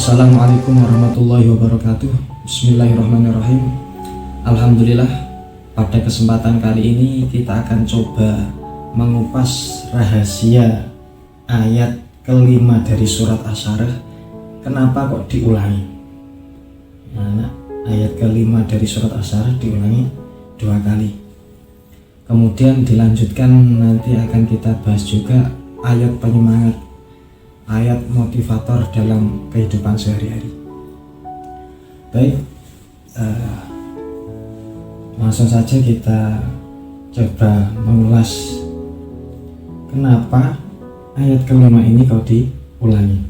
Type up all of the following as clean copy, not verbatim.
Assalamualaikum warahmatullahi wabarakatuh. Bismillahirrahmanirrahim. Alhamdulillah, pada kesempatan kali ini kita akan coba mengupas rahasia ayat kelima dari surat Asy-Syarah. Kenapa kok diulangi? Nah, ayat kelima dari surat Asy-Syarah diulangi 2 kali. Kemudian dilanjutkan, nanti akan kita bahas juga ayat penyemangat, ayat motivator dalam kehidupan sehari-hari. Baik, langsung saja kita coba mengulas kenapa ayat kelima ini kau diulangi.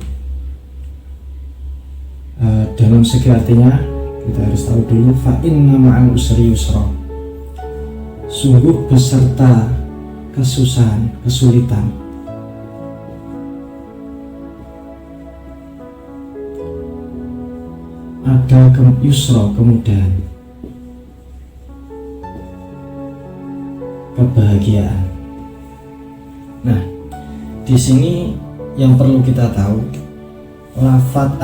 Dalam segi artinya kita harus tahu dulu, fa inna ma'al usri yusra, sungguh beserta kesusahan, kesulitan ada yusra, kemudahan, kebahagiaan. Nah, di sini yang perlu kita tahu, lafadz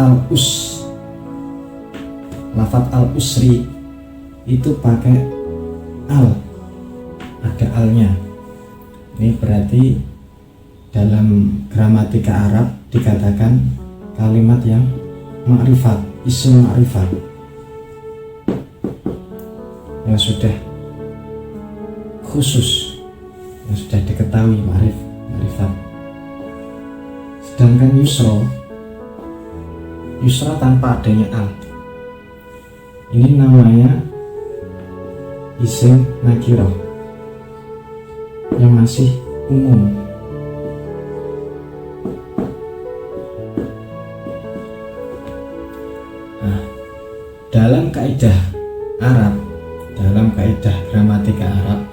al-usri itu pakai al, ada alnya. Ini berarti dalam gramatika Arab dikatakan kalimat yang ma'rifat, isim ma'rifat, yang sudah khusus, yang sudah diketahui, ma'rifat. Sedangkan yusra tanpa adanya al, ini namanya isim nakirah yang masih umum. Nah, dalam kaidah Arab, dalam kaidah gramatika Arab,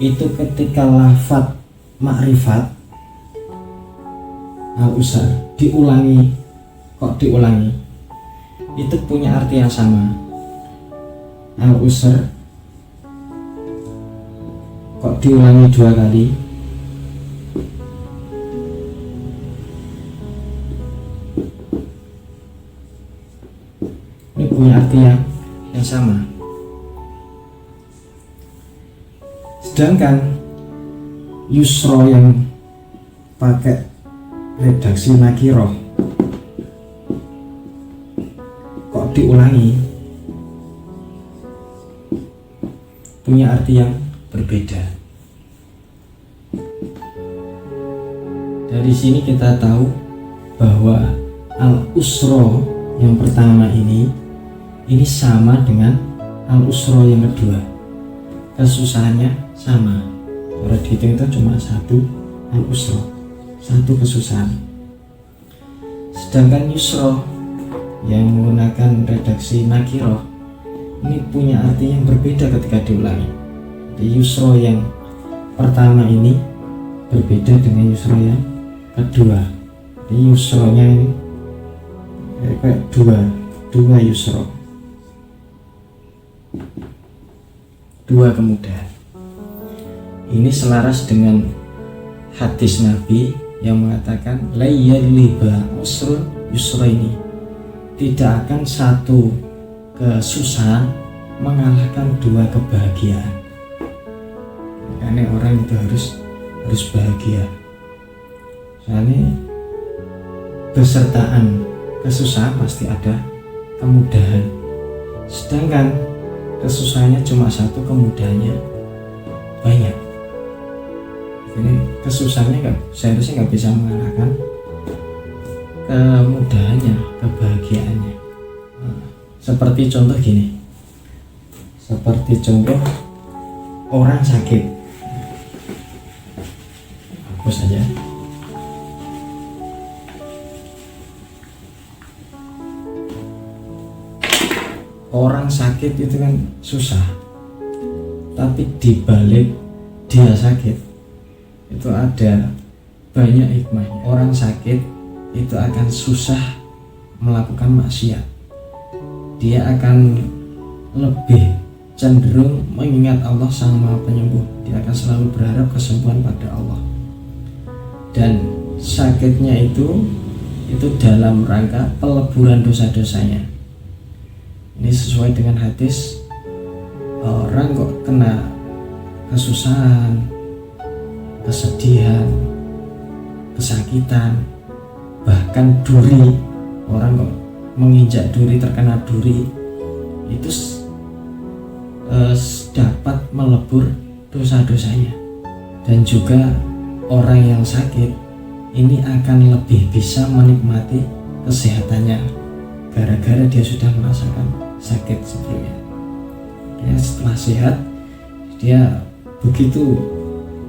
itu ketika lafadz ma'rifat al-usr diulangi, kok diulangi, itu punya arti yang sama. Al-usr kok diulangi 2 kali, ini punya arti yang sama. Sedangkan yusra yang pakai redaksi nakiroh kok diulangi, punya arti yang berbeda. Dari sini kita tahu bahwa al-usra yang pertama ini sama dengan al-usra yang kedua. Kesusahannya sama. Kalau dihitung itu cuma 1 al-usra, 1 kesusahan. Sedangkan yusra yang menggunakan redaksi nakiroh ini punya arti yang berbeda ketika diulangi. Jadi yusra yang pertama ini berbeda dengan yusra yang kedua. Jadi yusranya ini kayak dua yusra, 2 kemudahan. Ini selaras dengan hadis Nabi yang mengatakan la yaghliba usrun yusraini, tidak akan 1 kesusahan mengalahkan 2 kebahagiaan. Makanya orang itu harus bahagia. Soalnya besertaan kesusahan pasti ada kemudahan. Sedangkan kesusahannya cuma 1, kemudahannya banyak. Jadi kesusahannya seharusnya nggak bisa mengalahkan kemudahannya, kebahagiaannya. Seperti contoh gini, seperti contoh orang sakit. Hapus saja. Orang sakit itu kan susah, tapi dibalik dia sakit itu ada banyak hikmahnya. Orang sakit itu akan susah melakukan maksiat, dia akan lebih cenderung mengingat Allah Sang Maha Penyembuh. Dia akan selalu berharap kesembuhan pada Allah. Dan sakitnya itu itu dalam rangka peleburan dosa-dosanya. Ini sesuai dengan hadis, orang kok kena kesusahan, kesedihan, kesakitan, bahkan duri, orang kok menginjak duri, terkena duri, itu dapat melebur dosa-dosanya. Dan juga orang yang sakit ini akan lebih bisa menikmati kesehatannya gara-gara dia sudah merasakan sakit sebelumnya. Ya, setelah sehat dia begitu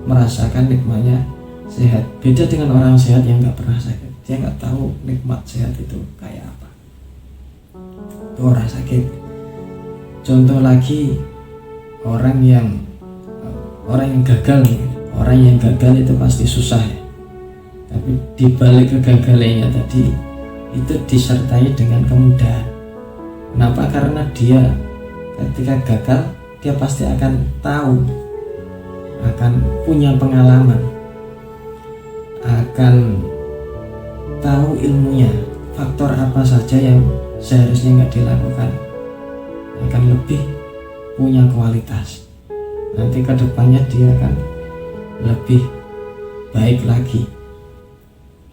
merasakan nikmatnya sehat. Beda dengan orang sehat yang nggak pernah sakit, dia nggak tahu nikmat sehat itu kayak apa. Itu orang sakit. Contoh lagi orang yang gagal nih. Orang yang gagal itu pasti susah ya. Tapi dibalik kegagalannya tadi itu disertai dengan kemudahan. Kenapa? Karena dia ketika gagal dia pasti akan tahu, akan punya pengalaman, akan tahu ilmunya, faktor apa saja yang seharusnya nggak dilakukan, akan lebih punya kualitas. Nanti kedepannya dia akan lebih baik lagi.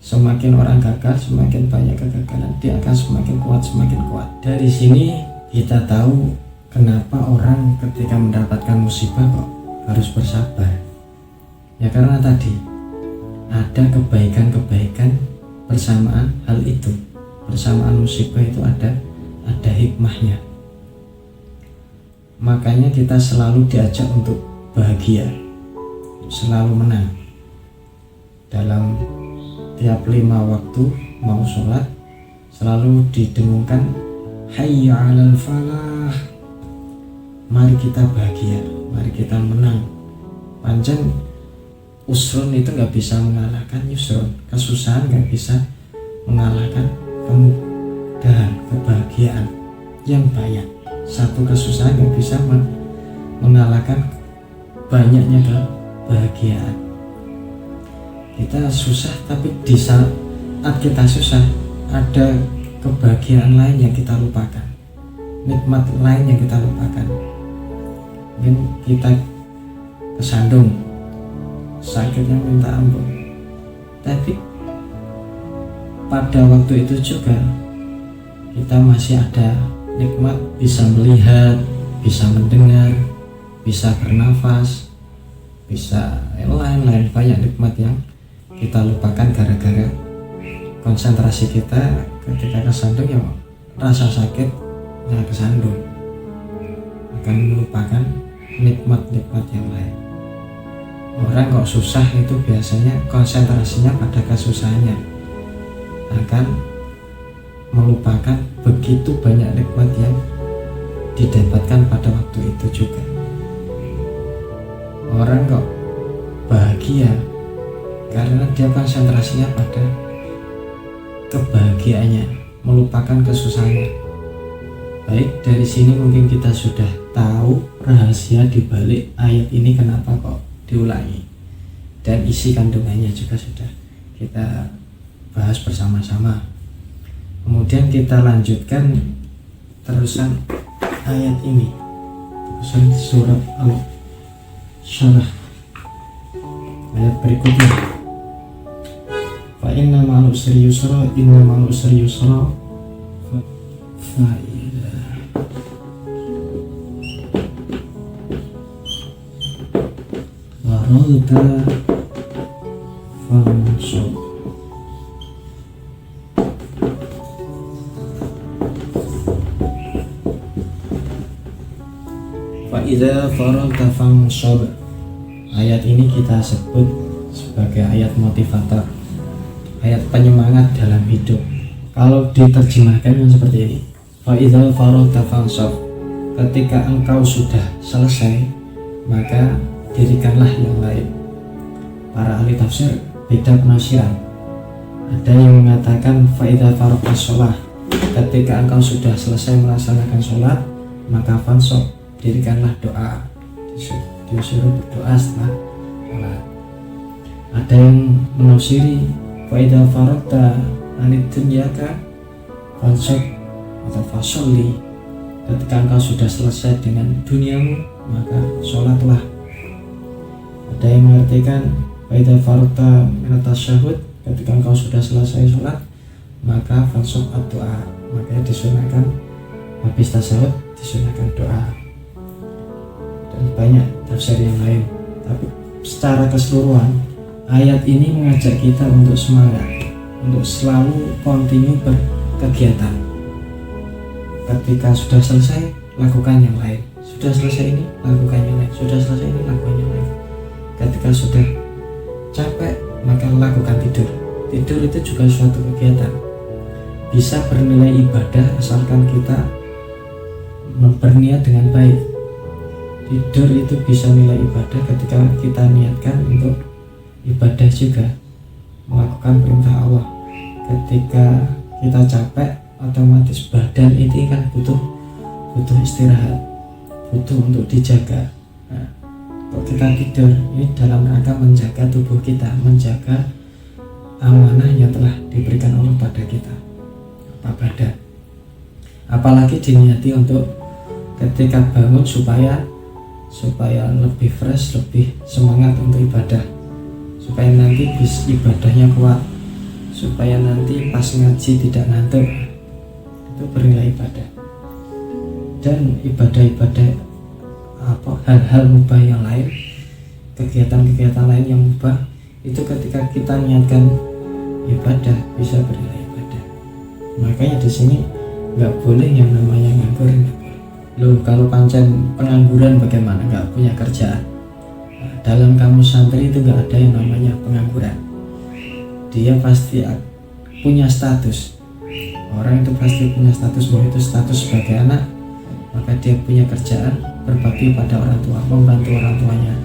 Semakin orang gagal, semakin banyak kegagalan, dia akan semakin kuat. Dari sini kita tahu kenapa orang ketika mendapatkan musibah kok harus bersabar. Ya karena tadi ada kebaikan-kebaikan bersamaan hal itu. Bersamaan musibah itu ada hikmahnya. Makanya kita selalu diajak untuk bahagia, selalu menang. Dalam tiap 5 waktu mau sholat selalu didengungkan hayya 'alal falah. Mari kita bahagia, mari kita menang. Pancen usrun itu nggak bisa mengalahkan yusrun, kesusahan nggak bisa mengalahkan kemudahan, kebahagiaan yang banyak. Satu kesusahan nggak bisa mengalahkan banyaknya kebahagiaan. Kita susah, tapi di saat kita susah ada kebahagiaan lain yang kita lupakan, nikmat lain yang kita lupakan. Mungkin kita kesandung, sakitnya minta ampun, tapi pada waktu itu juga kita masih ada nikmat, bisa melihat, bisa mendengar, bisa bernafas, bisa lain-lain, banyak nikmat yang kita lupakan gara-gara konsentrasi kita ketika kesandung ya rasa sakit yang kesandung, akan melupakan nikmat-nikmat yang lain. Orang kok susah itu biasanya konsentrasinya pada kesusahannya, akan melupakan begitu banyak nikmat yang didapatkan pada waktu itu juga. Orang kok bahagia karena dia konsentrasinya pada kebahagiaannya, melupakan kesusahannya. Baik, dari sini mungkin kita sudah tahu rahasia di balik ayat ini kenapa kok diulangi, dan isi kandungannya juga sudah kita bahas bersama-sama. Kemudian kita lanjutkan terusan ayat ini, terusan surat Al-Syarah ayat berikutnya. Fa inna ma'al usri yusra, inna ma'al usri yusra, fa idza faragta fansab. Fa idza faragta fansab. Ayat ini kita sebut sebagai ayat motivator, ayat penyemangat dalam hidup. Kalau diterjemahkan kan seperti ini, fa idza faragta fansab. Ketika engkau sudah selesai, maka dirikanlah yang lain. Para ahli tafsir beda penafsiran. Ada yang mengatakan fa idza faragta shalah, ketika engkau sudah selesai melaksanakan sholat, maka fansab, dirikanlah doa. Disuruh berdoa setelah sholat. Ada yang menafsiri fa idza faragta anid dunyaka fansab atau fasolli. Ketika engkau sudah selesai dengan duniamu, maka sholatlah. Ada yang mengartikan faida farta minat tasyahud, ketika engkau sudah selesai sholat, maka fansab doa, maka disunahkan habis tasyahud disunahkan doa. Dan banyak tafsir yang lain, tapi secara keseluruhan ayat ini mengajak kita untuk semangat, untuk selalu continue berkegiatan. Ketika sudah selesai, lakukan yang lain. Sudah selesai ini, lakukan yang lain. Sudah selesai ini, lakukan yang lain. Ketika sudah capek, maka lakukan tidur. Tidur itu juga suatu kegiatan, bisa bernilai ibadah asalkan kita berniat dengan baik. Tidur itu bisa nilai ibadah ketika kita niatkan untuk ibadah juga, melakukan perintah Allah. Ketika kita capek, otomatis badan itu kan butuh istirahat, butuh untuk dijaga. Nah, kalau kita tidur ini dalam rangka menjaga tubuh kita, menjaga amanah yang telah diberikan Allah pada kita, badan. Apalagi diniati untuk ketika bangun supaya lebih fresh, lebih semangat untuk ibadah, supaya nanti ibadahnya kuat, supaya nanti pas ngaji tidak ngantuk. Itu bernilai ibadah. Dan ibadah-ibadah hal-hal mubah yang lain, kegiatan-kegiatan lain yang mubah, itu ketika kita niatkan ibadah bisa bernilai ibadah. Makanya di sini nggak boleh yang namanya nganggur. Loh, kalau pancen pengangguran bagaimana? Nggak punya kerjaan. Nah, dalam kamus santri itu nggak ada yang namanya pengangguran. Dia pasti punya status. Orang itu pasti punya status, bahwa itu status sebagai anak, maka dia punya kerjaan, berbakti pada orang tua, membantu orang tuanya.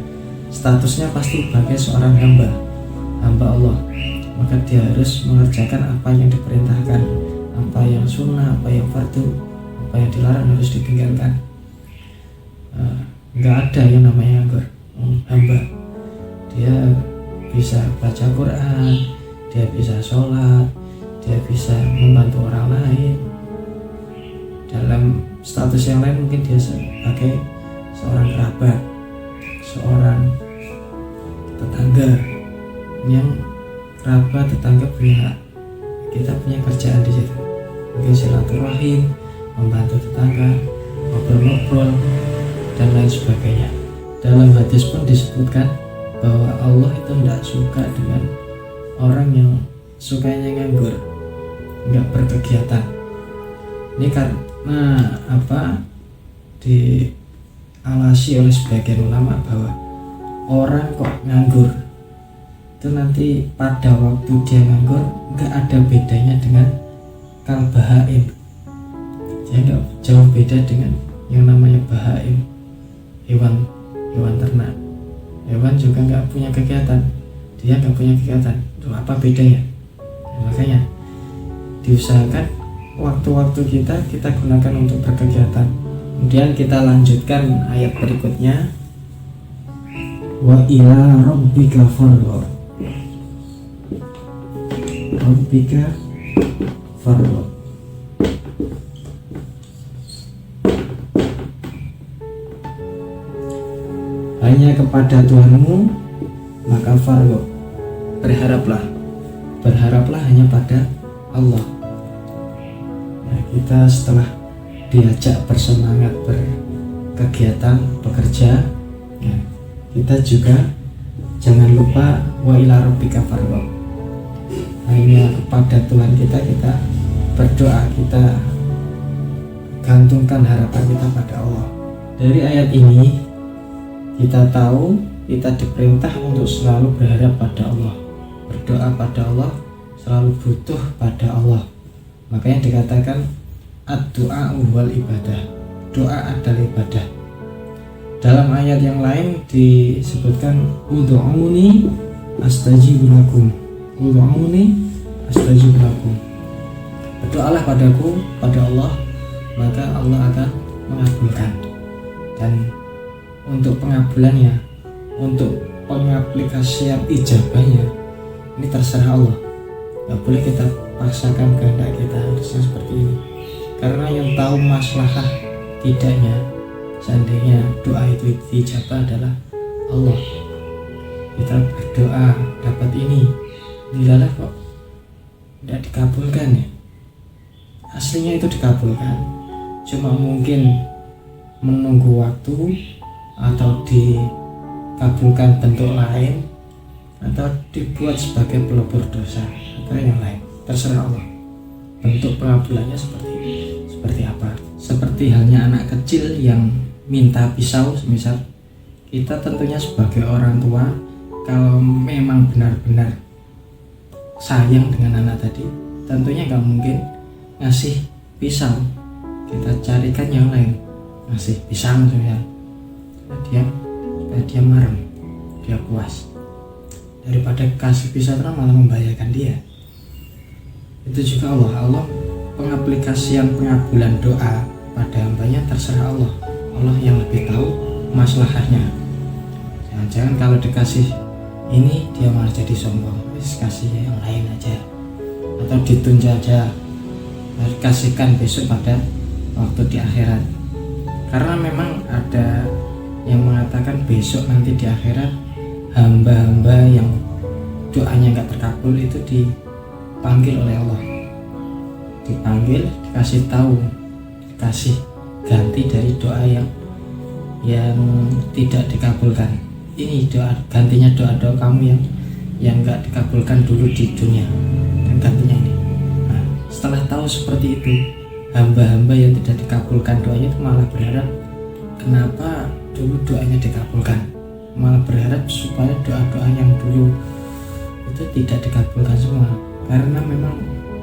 Statusnya pasti sebagai seorang hamba Allah. Maka dia harus mengerjakan apa yang diperintahkan, apa yang sunnah, apa yang fardu, apa yang dilarang harus ditinggalkan. Nggak ada yang namanya hamba. Dia bisa baca Quran, dia bisa sholat, dia bisa membantu orang lain. Dalam status yang lain mungkin dia sebagai seorang kerabat, seorang tetangga. Yang kerabat tetangga punya hak, kita punya kerjaan di situ. Mungkin silaturahim, membantu tetangga, ngobrol-ngobrol, dan lain sebagainya. Dalam hadis pun disebutkan bahwa Allah itu tidak suka dengan orang yang sukanya nganggur, nggak berkegiatan. Ini karena dialasi oleh sebagian ulama bahwa orang kok nganggur itu nanti pada waktu dia nganggur nggak ada bedanya dengan kalbahaim. Dia nggak jauh beda dengan yang namanya bahaim, hewan ternak. Hewan juga nggak punya kegiatan, dia nggak punya kegiatan. Itu apa bedanya? Makanya diusahakan waktu-waktu kita gunakan untuk berkegiatan. Kemudian kita lanjutkan ayat berikutnya, wa ila rabbika farghab. Rabbika farghab. Hanya kepada Tuhanmu maka farghab, berharaplah hanya pada Allah. Nah, kita setelah diajak bersemangat berkegiatan, bekerja, ya, kita juga jangan lupa wa ila rabbika farghab. Hanya kepada Tuhan kita berdoa, kita gantungkan harapan kita pada Allah. Dari ayat ini kita tahu kita diperintah untuk selalu berharap pada Allah, berdoa pada Allah, selalu butuh pada Allah. Makanya dikatakan ad-du'a wal ibadah, doa adalah ibadah. Dalam ayat yang lain disebutkan ud'uni astajib lakum, ud'uni astajib lakum. Berdoalah padaku, pada Allah, maka Allah akan mengabulkan. Dan untuk pengabulannya, untuk pengaplikasian ijabahnya, ini terserah Allah. nggak boleh kita paksakan kehendak kita, harusnya seperti ini. Karena yang tahu maslahah tidaknya seandainya doa itu dijabah adalah Allah. Kita berdoa dapat ini, dilalah kok tidak dikabulkan ya. Aslinya itu dikabulkan, cuma mungkin menunggu waktu atau dikabulkan bentuk lain atau dibuat sebagai pelebur dosa atau yang lain, terserah Allah bentuk pengabulannya seperti apa. Seperti halnya anak kecil yang minta pisau misal, kita tentunya sebagai orang tua kalau memang benar-benar sayang dengan anak tadi, tentunya nggak mungkin ngasih pisau, kita carikan yang lain, ngasih pisang misal, supaya dia marem, dia puas, daripada kasih pisau terus malah membahayakan dia. Itu juga Allah pengaplikasian pengabulan doa pada hambanya terserah Allah yang lebih tahu masalahnya. Jangan-jangan kalau dikasih ini dia malah jadi sombong, kasih yang lain aja, atau ditunda aja, kasihkan besok pada waktu di akhirat. Karena memang ada yang mengatakan besok nanti di akhirat hamba-hamba yang doanya nggak terkabul itu dipanggil oleh Allah, dipanggil, dikasih tahu, dikasih ganti dari doa yang tidak dikabulkan. Ini doa gantinya, doa kamu yang nggak dikabulkan dulu di dunia, dan gantinya ini. Nah, setelah tahu seperti itu, hamba-hamba yang tidak dikabulkan doanya itu malah berharap kenapa dulu doanya dikabulkan, malah berharap supaya doa-doa yang dulu itu tidak dikabulkan semua, karena memang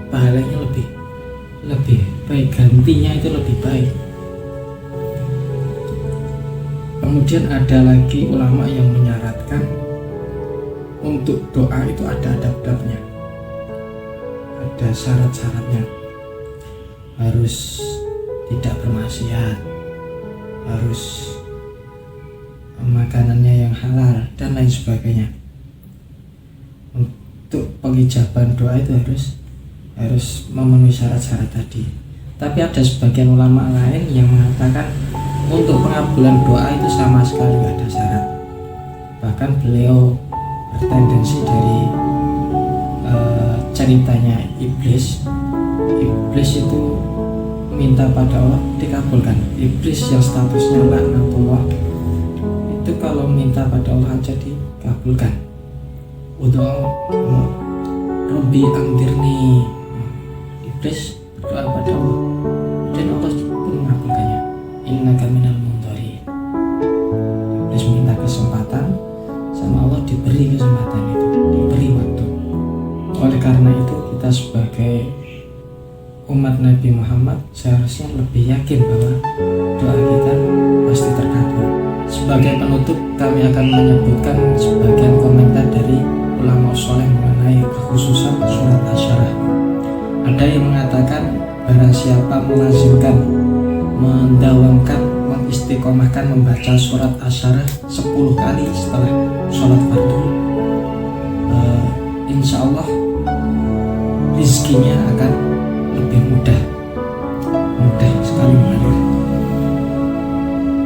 pahalanya lebih baik, gantinya itu lebih baik. Kemudian ada lagi ulama yang menyarankan untuk doa itu ada adab-adabnya, ada syarat-syaratnya, harus tidak bermaksiat, harus makanannya yang halal dan lain sebagainya. Untuk pengijaban doa itu harus memenuhi syarat-syarat tadi. Tapi ada sebagian ulama lain yang mengatakan untuk pengabulan doa itu sama sekali nggak ada syarat. Bahkan beliau bertendensi dari ceritanya Iblis itu minta pada Allah dikabulkan. Iblis yang statusnya laknatullah itu kalau minta pada Allah aja dikabulkan. Udah Rabbi andirni, Iblis berdoa pada Allah dan Allah pun mengabulkannya. Innaka minal mundharin. Iblis minta kesempatan sama Allah, diberi kesempatan itu, diberi waktu. Oleh karena itu kita sebagai umat Nabi Muhammad seharusnya lebih yakin bahwa doa kita pasti terkabul. Sebagai penutup kami akan menyebutkan sebagian komentar dari ulama soleh mengenai kekhususan surat Asy-Syarah. Ada yang mengatakan barang siapa melazimkan, mendawamkan, mengistiqomahkan membaca surat Asy-Syarah 10 kali setelah sholat fardu, insya Allah rizkinya akan lebih mudah sekali mengalir,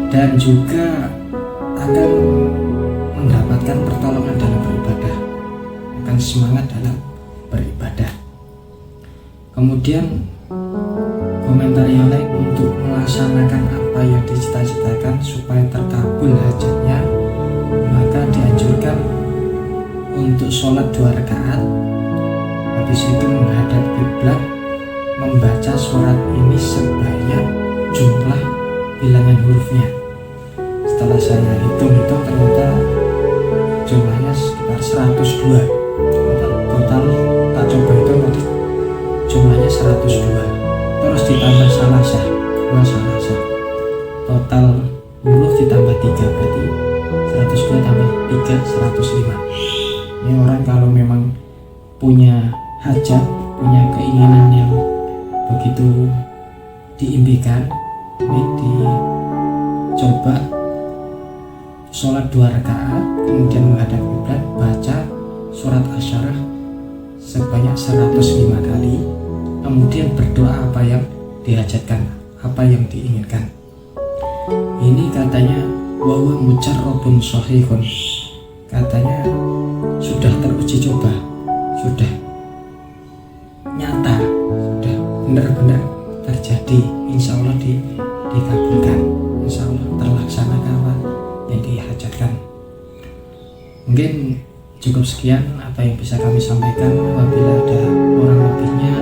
dan juga akan mendapatkan pertolongan dalam beribadah, akan semangat dalam beribadah. Kemudian komentar yang lain, untuk melaksanakan apa yang dicita-citakan supaya terkabul hajatnya, maka dianjurkan untuk sholat 2 rakaat, habis itu menghadap kiblat, membaca surat ini sebanyak jumlah bilangan hurufnya. Setelah saya hitung-hitung ternyata jumlahnya sekitar 102. Total tak coba hitung tadi jumlahnya 102. Terus ditambah salasah, total huruf ditambah 3, berarti 102 tambah 3, 105. Ini orang kalau memang punya hajat, punya keinginan yang begitu diimpikan, ini dicoba sholat 2 rakaat, kemudian menghadap kiblat, baca surat Asy-Syarah sebanyak 105 kali, kemudian berdoa apa yang dihajatkan, apa yang diinginkan. Ini katanya wawa mujarrabun shahihun, katanya sudah teruji coba, sudah nyata, sudah benar-benar terjadi, insya Allah dikabulkan, insya Allah terlaksana apa yang dihajatkan. Mungkin cukup sekian apa yang bisa kami sampaikan. Apabila ada kurang lebihnya